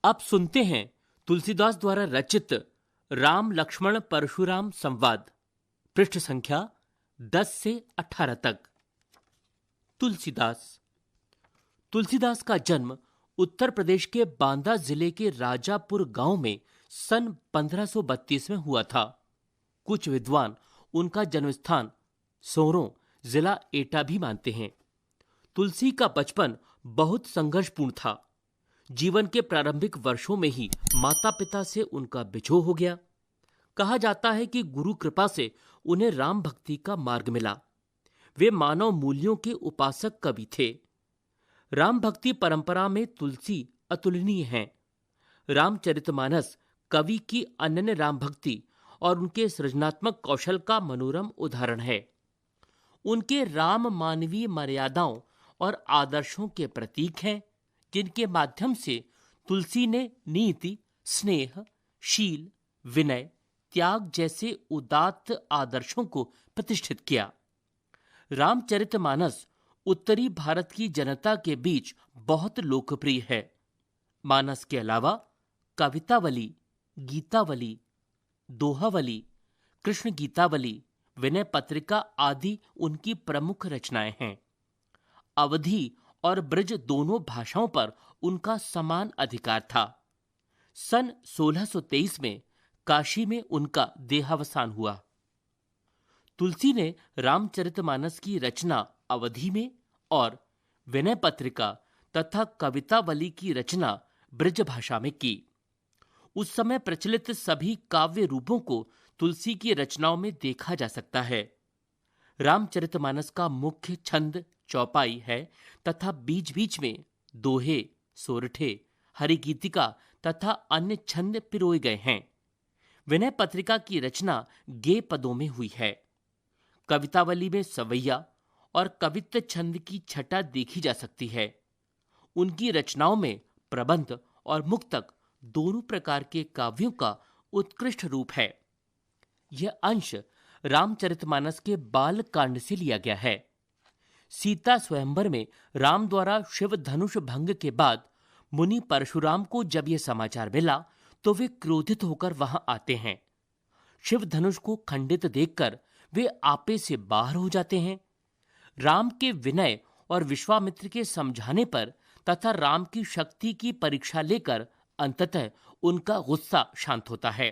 अब सुनते हैं तुलसीदास द्वारा रचित राम लक्ष्मण परशुराम संवाद, पृष्ठ संख्या 10 से 18 तक। तुलसीदास का जन्म उत्तर प्रदेश के बांदा जिले के राजापुर गांव में सन 1532 में हुआ था। कुछ विद्वान उनका जन्मस्थान सोरों जिला एटा भी मानते हैं। तुलसी का बचपन बहुत संघर्षपूर्ण था। जीवन के प्रारंभिक वर्षों में ही माता पिता से उनका बिछोह हो गया। कहा जाता है कि गुरु कृपा से उन्हें राम भक्ति का मार्ग मिला। वे मानव मूल्यों के उपासक कवि थे। राम भक्ति परंपरा में तुलसी अतुलनीय हैं। रामचरितमानस कवि की अनन्य राम भक्ति और उनके सृजनात्मक कौशल का मनोरम उदाहरण है। उनके राम मानवीय मर्यादाओं और आदर्शों के प्रतीक हैं, जिनके माध्यम से तुलसी ने नीति, स्नेह, शील, विनय, त्याग जैसे उदात्त आदर्शों को प्रतिष्ठित किया। रामचरितमानस उत्तरी भारत की जनता के बीच बहुत लोकप्रिय है। मानस के अलावा कवितावली, गीतावली, दोहावली, कृष्ण गीतावली, विनय पत्रिका आदि उनकी प्रमुख रचनाएं हैं। अवधी और ब्रज दोनों भाषाओं पर उनका समान अधिकार था। सन 1623 में काशी में उनका देहावसान हुआ। तुलसी ने रामचरितमानस की रचना अवधी में और विनय पत्रिका तथा कवितावली की रचना ब्रज भाषा में की। उस समय प्रचलित सभी काव्य रूपों को तुलसी की रचनाओं में देखा जा सकता है। रामचरितमानस का मुख्य छंद चौपाई है तथा बीच बीच में दोहे, सोरठे, हरिगीतिका तथा अन्य छंद पिरोए गए हैं। विनय पत्रिका की रचना गे पदों में हुई है। कवितावली में सवैया और कवित्व छंद की छटा देखी जा सकती है। उनकी रचनाओं में प्रबंध और मुक्तक दोनों प्रकार के काव्यों का उत्कृष्ट रूप है। यह अंश रामचरितमानस के बाल कांड से लिया गया है। सीता स्वयंवर में राम द्वारा शिव धनुष भंग के बाद मुनि परशुराम को जब यह समाचार मिला तो वे क्रोधित होकर वहां आते हैं। शिव धनुष को खंडित देखकर वे आपे से बाहर हो जाते हैं। राम के विनय और विश्वामित्र के समझाने पर तथा राम की शक्ति की परीक्षा लेकर अंततः उनका गुस्सा शांत होता है।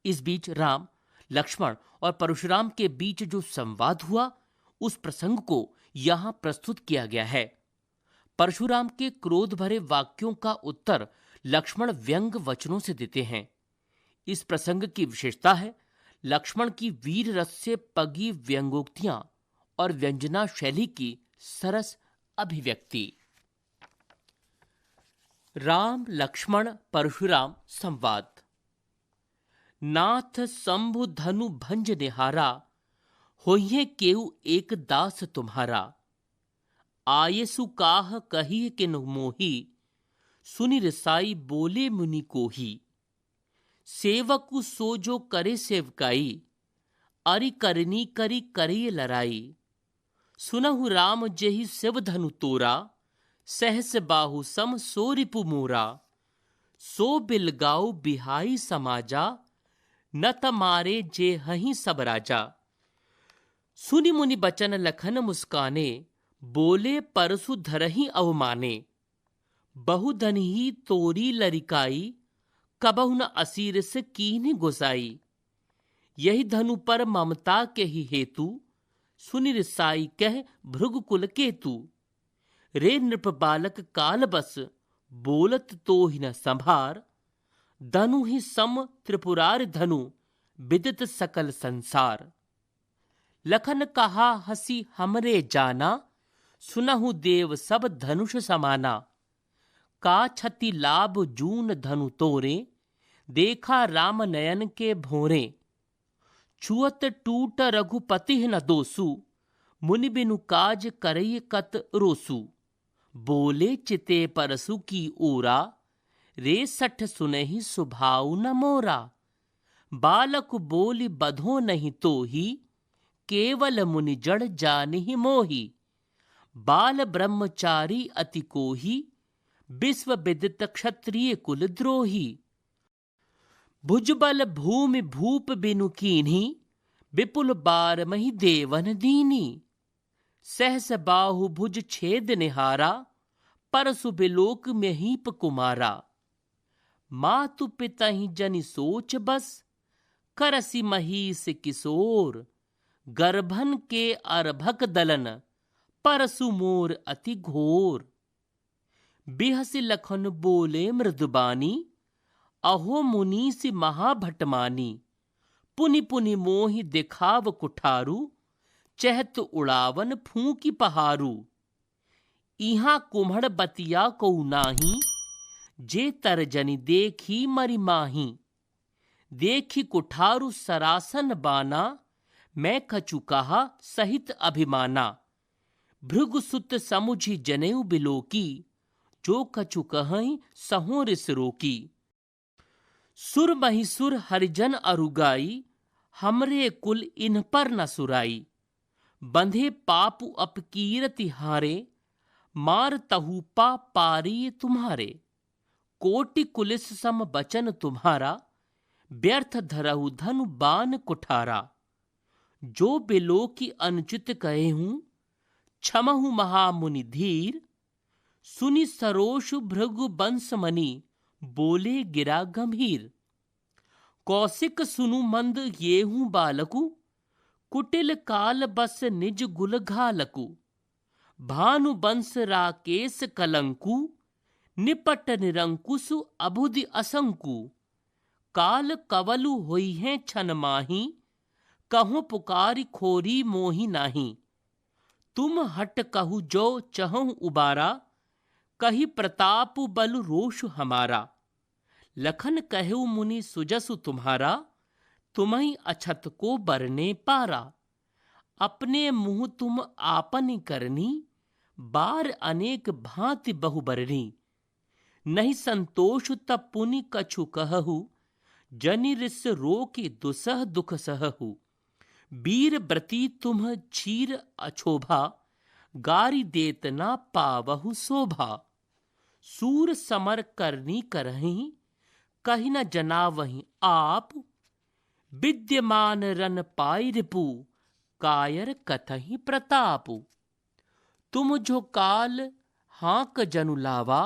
इस बीच राम, लक्ष्मण और परशुराम के बीच जो संवाद हुआ, उस प्रसंग को यहां प्रस्तुत किया गया है। परशुराम के क्रोध भरे वाक्यों का उत्तर लक्ष्मण व्यंग वचनों से देते हैं। इस प्रसंग की विशेषता है लक्ष्मण की वीर रस से पगी व्यंगोक्तियां और व्यंजना शैली की सरस अभिव्यक्ति। राम लक्ष्मण परशुराम संवाद। नाथ शंभु धनु भंज निहारा, होइए केउ एक दास तुम्हारा। आयसु काह कही किन्हु मोही, सुनि रिसाई बोले मुनि कोही। सेवकु सो जो करे सेवकाई, अरि करनी करी करे लड़ाई। सुनहु राम जेहि शिव धनु तोरा, सहस बाहु सम सो रिपु मोरा। सो बिलगाऊ बिहाई समाजा, न तमारे जे हहीं सब राजा। सुनि मुनि बचन लखन मुस्काने, बोले परसु धरहि अवमाने। बहुधन ही तोरी लरिकाई, कबहु न असीर से कीन्हि गुसाई। यही धनु पर ममता के ही हेतु, सुनि रिसाई कह भृगुकुल केतु। रे नृप बालक काल बस, बोलत तो ही न संभार। धनु ही सम त्रिपुरार धनु, विदित सकल संसार। लखन कहा हसी हमरे जाना, सुनहु देव सब धनुष समाना। का छति लाभ जून धनु तोरे, देखा राम नयन के भोरे। छुअत टूट रघुपति न दोसु, मुनि बिनु काज करई कत रोसु। बोले चिते परसु की ओरा, रे सठ सुनहि सुभाउ न मोरा। बालक बोली बधो नहीं तोही, केवल मुनि जड़ जानिहि मोही। बाल ब्रह्मचारी अति कोही, विश्व विदित क्षत्रिय कुल द्रोही। भुजबल भूमि भूप बिनु कीन्ही, विपुल बार मही देवन दीनी। सहस बाहु भुज छेद निहारा, परसु बिलोक में हीप कुमारा। मातु पितहि जनि सोच बस, करसी महीस किशोर। गर्भन के अर्भक दलन, परसु मोर अति घोर। बिहसि लखन बोले मृदुबानी, अहो मुनीसि महाभटमानी। पुनि पुनि मोहि दिखाव कुठारू, चहत उड़ावन फूंकी पहारू। इहाँ कुम्हड़ बतिया को नाही, जे तरजनि देखी मरि माही। देखी कुठारू सरासन बाना, मैं कछु कहा सहित अभिमाना। भृगुसुत समुझि जनेऊ बिलोकी, जो कछु कहीं सहो रिस रोकी। सुर महिसुर हरिजन अरुगाई, हमरे कुल इन पर न सुराई। बंधे पापु अपकीरति हारे, मार तहूपा पारी तुम्हारे। कोटि कुलिस सम बचन तुम्हारा, व्यर्थ धरहु धनु बान कुठारा। जो बिलोकी अनुचित कहे हूँ, क्षमहु महामुनि धीर। सुनि सरोष भृगु बंसमणि, बोले गिरा गंभीर। कौशिक सुनु मंद येहू बालकु, कुटिल काल बस निज गुल घालकु। भानु बंस राकेश कलंकु, निपट निरंकुसु अबुधि असंकु। काल कवलु होई हैं छन माही, कहूँ पुकारी खोरी मोहि नाही। तुम हट कहु जो चहु उबारा, कही प्रताप बल रोष हमारा। लखन कहु मुनि सुजसु तुम्हारा, तुम्हि अछत को बरने पारा। अपने मुँह तुम आपन करनी, बार अनेक भांति बहुबरनी। नहीं संतोष तब पुनि कछु कहु, जनि रिस रोकि दुसह दुख सहु। वीर व्रती तुम क्षीर अछोभा, गारी देत ना पावहु शोभा। सूर समर करनी करहीं, कही न जनावहीं आप। विद्यमान रन पाई रिपु, कायर कथहि प्रतापु। तुम जो काल हाक जनु लावा,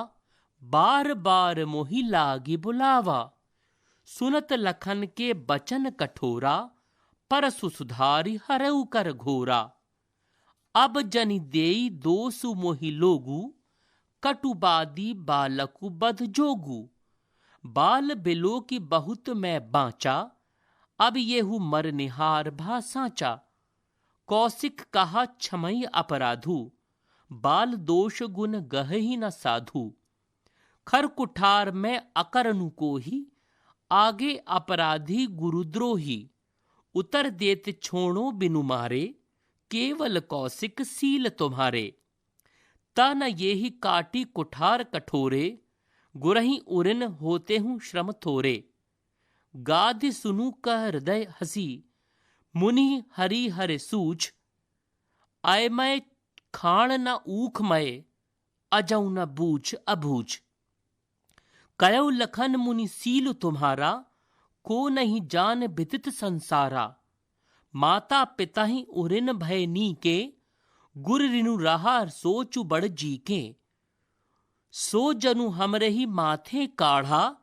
बार बार मोहि लागी बुलावा। सुनत लखन के बचन कठोरा, परसु सुधारी हरऊ कर घोरा। अब जनि देई दोसु मोहि लोगु, कटुबादी बालकु बध जोगु। बाल बिलो की बहुत मैं बाँचा, अब येहू मर निहार भा साँचा। कौशिक कहा क्षमई अपराधु, बाल दोष गुण गहहि न साधु। खर कुठार में अकरनु को ही, आगे अपराधी गुरुद्रोही। उतर देत छोड़ो बिनु मारे, केवल कौशिक सील तुम्हारे। तन येहि काटी कुठार कठोरे, गुरहि उरिन होते हूँ श्रम थोरे। गाधि सुनु कह हृदय हसी, मुनि हरि हरे सूझ। आय मैं खाण न ऊख मय, अजौ न बूझ अबूझ। कयो लखन मुनि सील तुम्हारा, को नहीं जान विदित संसारा। माता पिता ही उरिन भय नीके, गुर रिनु रहा सोचु बड़ जी के। सो जनु हमरे ही माथे काढ़ा,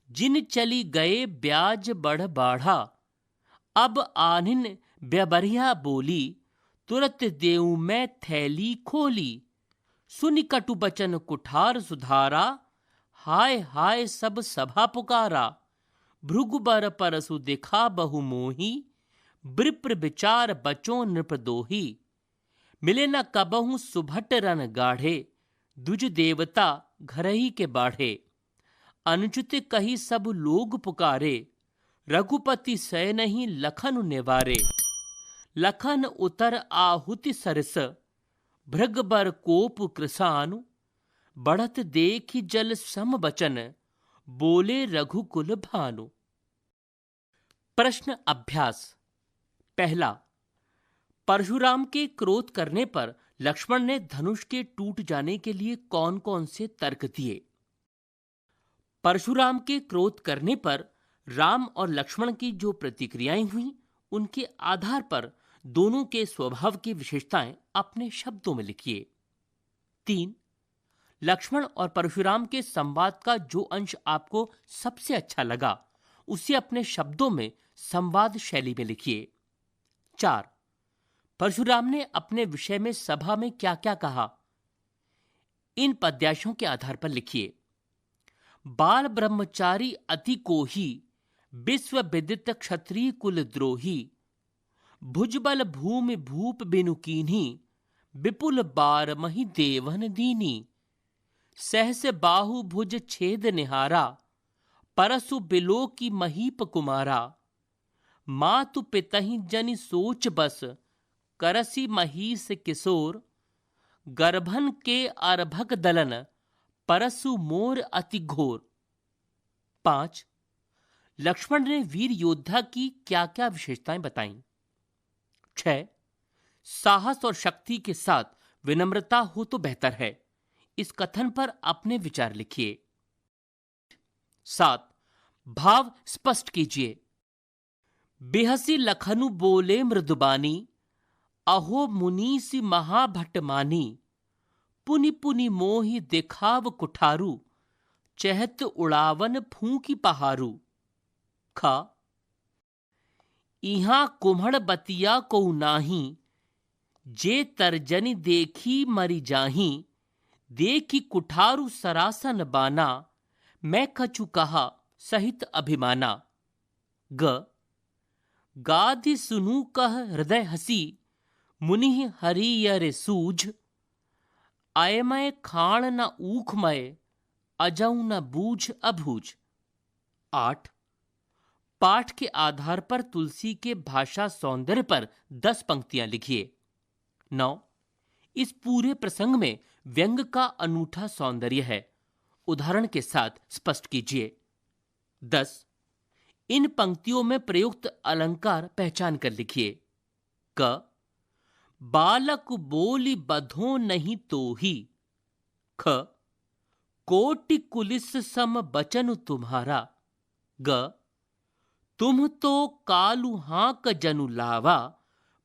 जिन चली गए ब्याज बढ़ बाढ़ा। अब आनिन ब्यबरिया बोली, तुरत देऊ मैं थैली खोली। सुनि कटु बचन कुठार सुधारा, हाय हाय सब सभा पुकारा। भृगुबर परसु दिखा बहु मोही, विप्र विचार बचो नृप दोही। मिले न कबहु सुभट रन गाढ़े, दुज देवता घर ही के बाढ़े। अनुचित कही सब लोग पुकारे, रघुपति सै नहीं लखन निवारे। लखन उतर आहुति सरस, भृगबर कोप कृसानु। बढ़त देखि जल सम बचन, बोले रघुकुल भानु। प्रश्न अभ्यास। पहला, परशुराम के क्रोध करने पर लक्ष्मण ने धनुष के टूट जाने के लिए कौन कौन से तर्क दिए? परशुराम के क्रोध करने पर राम और लक्ष्मण की जो प्रतिक्रियाएं हुई, उनके आधार पर दोनों के स्वभाव की विशेषताएं अपने शब्दों में लिखिए। 3. लक्ष्मण और परशुराम के संवाद का जो अंश आपको सबसे अच्छा लगा, उसे अपने शब्दों में संवाद शैली में लिखिए। 4. परशुराम ने अपने विषय में सभा में क्या क्या कहा, इन पद्याशों के आधार पर लिखिए। बाल ब्रह्मचारी अति कोही, विश्व विदित क्षत्रिय कुल द्रोही, भुजबल भूमि भूप बिनु कीन्ही, विपुल बार मही देवन दीनी, सहस बाहु भुज छेद निहारा, परसु बिलो की महीप कुमारा, मातु पितहि जनि सोच बस, करसी महीस किशोर, गर्भन के अर्भक दलन, परसु मोर अति घोर। 5. लक्ष्मण ने वीर योद्धा की क्या क्या विशेषताएं बताईं? 6. साहस और शक्ति के साथ विनम्रता हो तो बेहतर है, इस कथन पर अपने विचार लिखिए। 7. भाव स्पष्ट कीजिए। बेहसी लखनु बोले मृदुबानी, अहो मुनीसी महाभट मानी, पुनि पुनि मोहि दिखाव कुठारू, चहत उड़ावन फूंकी पहारू। खा इहां कुम्हड़ बतिया को नाही, जे तर्जनी देखी मरी जाही, देखी कुठारू सरासन बाना, मैं कछु कहा सहित अभिमाना। ग गाधि सुनू कह हृदय हसी, मुनि हरियर सूझ, अयमय खाण न ऊखमय, अजऊ न बूझ अबूझ। 8. पाठ के आधार पर तुलसी के भाषा सौंदर्य पर 10 पंक्तियां लिखिए। 9. इस पूरे प्रसंग में व्यंग का अनूठा सौंदर्य है, उदाहरण के साथ स्पष्ट कीजिए। 10. इन पंक्तियों में प्रयुक्त अलंकार पहचान कर लिखिए। क बालक बोली बधो नहीं तोही, ख कोटि कुलिस सम बचन तुम्हारा, ग तुम तो कालू हाक जनु लावा,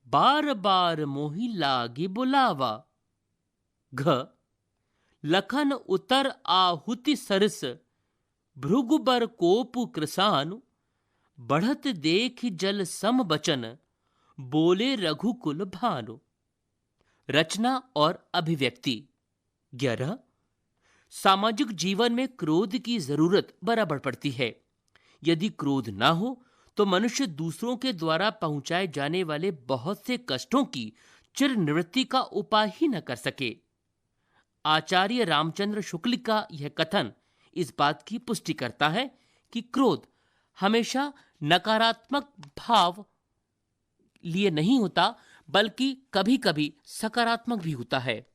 बार बार मोहि लागी बुलावा। घ लखन उतर आहुति सरस, भृगुबर कोपु कृसानु, बढ़त देख जल सम बचन, बोले रघुकुल भानु। रचना और अभिव्यक्ति। 11. सामाजिक जीवन में क्रोध की जरूरत बराबर पड़ती है। यदि क्रोध ना हो तो मनुष्य दूसरों के द्वारा पहुंचाए जाने वाले बहुत से कष्टों की चिर निवृत्ति का उपाय ही न कर सके। आचार्य रामचंद्र शुक्ल का यह कथन इस बात की पुष्टि करता है कि क्रोध हमेशा नकारात्मक भाव लिए नहीं होता, बल्कि कभी कभी सकारात्मक भी होता है।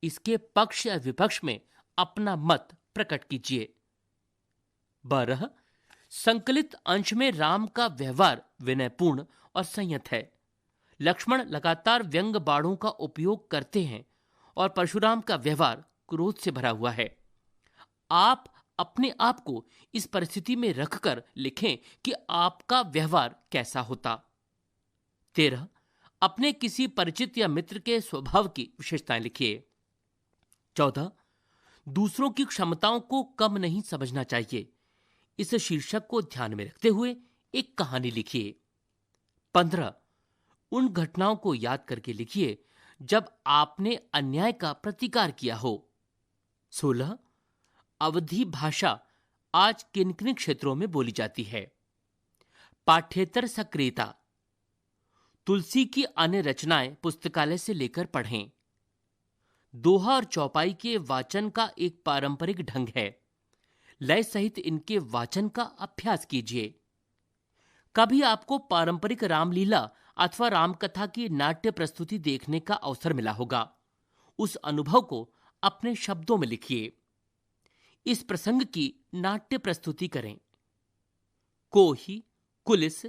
इसके पक्ष या विपक्ष में अपना मत प्रकट कीजिए। 12. संकलित अंश में राम का व्यवहार विनयपूर्ण और संयत है। लक्ष्मण लगातार व्यंग बाणों का उपयोग करते हैं और परशुराम का व्यवहार क्रोध से भरा हुआ है। आप अपने आप को इस परिस्थिति में रखकर लिखें कि आपका व्यवहार कैसा होता। 13. अपने किसी परिचित या मित्र के स्वभाव की विशेषताएं लिखिए। 14. दूसरों की क्षमताओं को कम नहीं समझना चाहिए। इस शीर्षक को ध्यान में रखते हुए एक कहानी लिखिए। 15. उन घटनाओं को याद करके लिखिए जब आपने अन्याय का प्रतिकार किया हो। 16. अवधी भाषा आज किन किन क्षेत्रों में बोली जाती है? पाठ्येतर सक्रियता। तुलसी की अन्य रचनाएं पुस्तकालय से लेकर पढ़ें। दोहा और चौपाई के वाचन का एक पारंपरिक ढंग है। लय सहित इनके वाचन का अभ्यास कीजिए। कभी आपको पारंपरिक रामलीला अथवा रामकथा की नाट्य प्रस्तुति देखने का अवसर मिला होगा। उस अनुभव को अपने शब्दों में लिखिए। इस प्रसंग की नाट्य प्रस्तुति करें। कोही, कुलिस,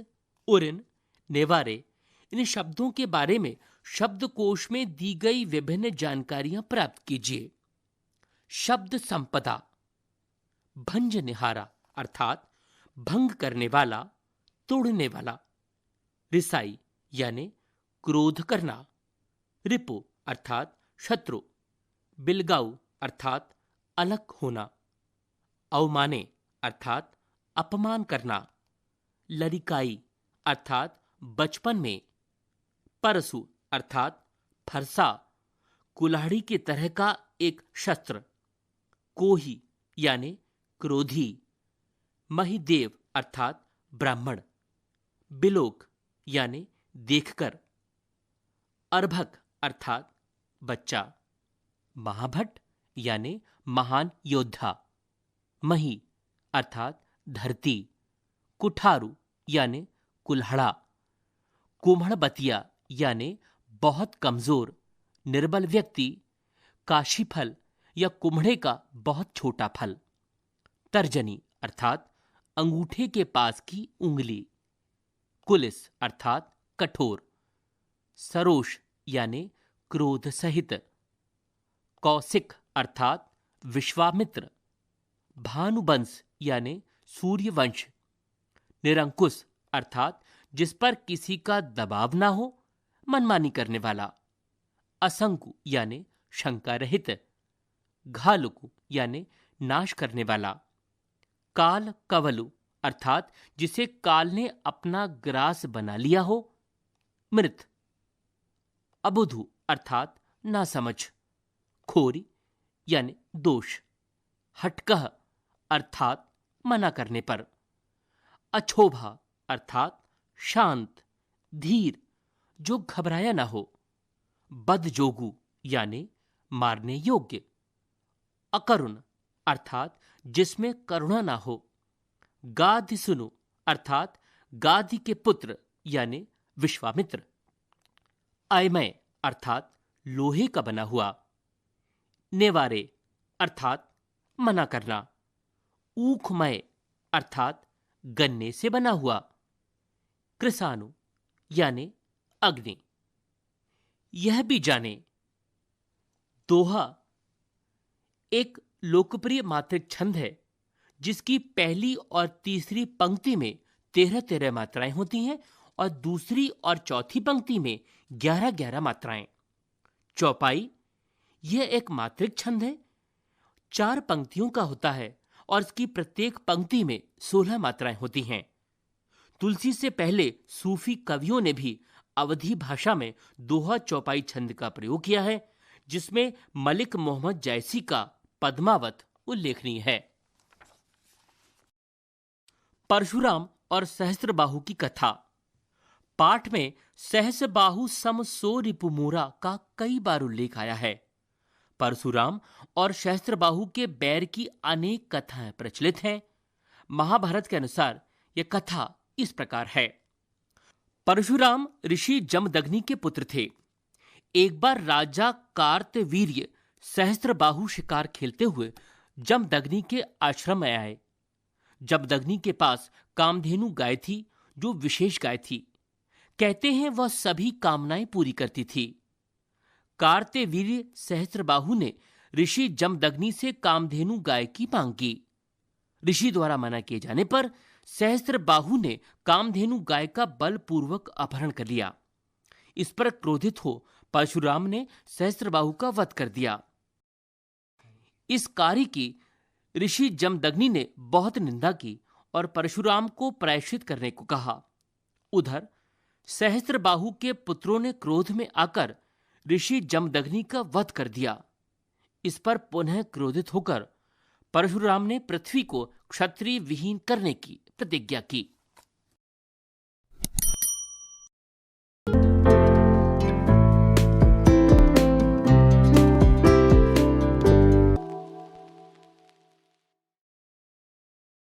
उरिन, नेवारे इन शब्दों के बारे में शब्दकोश में दी गई विभिन्न जानकारियां प्राप्त कीजिए। शब्द संपदा। भंजनिहारा अर्थात भंग करने वाला, तोड़ने वाला। रिसाई यानी क्रोध करना। रिपु अर्थात शत्रु। बिलगाऊ अर्थात अलग होना। अवमाने अर्थात अपमान करना। लरिकाई अर्थात बचपन में। परसु अर्थात फरसा, कुल्हाड़ी की तरह का एक शस्त्र। कोही यानी क्रोधी। महिदेव अर्थात ब्राह्मण। बिलोक यानी देखकर। अर्भक अर्थात बच्चा। महाभट यानी महान योद्धा। मही अर्थात धरती। कुठारू यानी कुल्हड़ा। कुम्हड़बतिया यानी बहुत कमजोर, निर्बल व्यक्ति। काशीफल या कुम्हड़े का बहुत छोटा फल। तर्जनी अर्थात अंगूठे के पास की उंगली। कुलिस अर्थात कठोर। सरोष यानी क्रोध सहित। कौशिक अर्थात विश्वामित्र। भानुवंश यानी सूर्यवंश। निरंकुश अर्थात जिस पर किसी का दबाव ना हो, मनमानी करने वाला। असंकु यानी शंका रहित। घालुकु यानी नाश करने वाला। काल कवलु अर्थात जिसे काल ने अपना ग्रास बना लिया हो। मृत। अबुधु अर्थात नासमझ। खोरी यानी दोष। हटकह अर्थात मना करने पर। अछोभा अर्थात शांत, धीर, जो घबराया ना हो। बदजोगु यानी मारने योग्य। अकरुण अर्थात जिसमें करुणा ना हो। गाधि सुनु अर्थात गाधि के पुत्र यानी विश्वामित्र। अयमय अर्थात लोहे का बना हुआ। नेवारे अर्थात मना करना। ऊखमय अर्थात गन्ने से बना हुआ। कृसानु यानी अग्नि। यह भी जाने, दोहा एक लोकप्रिय मात्रिक छंद है जिसकी पहली और तीसरी पंक्ति में 13-13 मात्राएं होती हैं और दूसरी और चौथी पंक्ति में 11-11 मात्राएं। चौपाई यह एक मात्रिक छंद है, 4 पंक्तियों का होता है और इसकी प्रत्येक पंक्ति में 16 मात्राएं होती हैं। तुलसी से पहले सूफी कवियों ने भी अवधी भाषा में दोहा चौपाई छंद का प्रयोग किया है, जिसमें मलिक मोहम्मद जैसी का पद्मावत उल्लेखनीय है। परशुराम और सहस्त्रबाहु की कथा। पाठ में सहस्रबाहु सम सो रिपुमूरा का कई बार उल्लेख आया है। परशुराम और सहस्त्रबाहु के बैर की अनेक कथाएं प्रचलित हैं। महाभारत के अनुसार यह कथा इस प्रकार है। परशुराम ऋषि जमदग्नि के पुत्र थे। एक बार राजा कार्तवीर्य सहस्त्रबाहु शिकार खेलते हुए जमदग्नि के आश्रम में आए। जमदग्नि के पास कामधेनु गाय थी, जो विशेष गाय थी। कहते हैं वह सभी कामनाएं पूरी करती थी। कार्तवीर्य सहस्त्रबाहु ने ऋषि जमदग्नि से कामधेनु गाय की मांग की। ऋषि द्वारा मना किए जाने पर सहस्त्रबाहु ने कामधेनु गाय का बलपूर्वक अपहरण कर लिया। इस पर क्रोधित हो परशुराम ने सहस्त्रबाहु का वध कर दिया। इस कार्य की ऋषि जमदग्नि ने बहुत निंदा की और परशुराम को प्रायश्चित करने को कहा। उधर सहस्त्रबाहु के पुत्रों ने क्रोध में आकर ऋषि जमदग्नि का वध कर दिया। इस पर पुनः क्रोधित होकर परशुराम ने पृथ्वी को क्षत्रिय विहीन करने की प्रतिज्ञा की।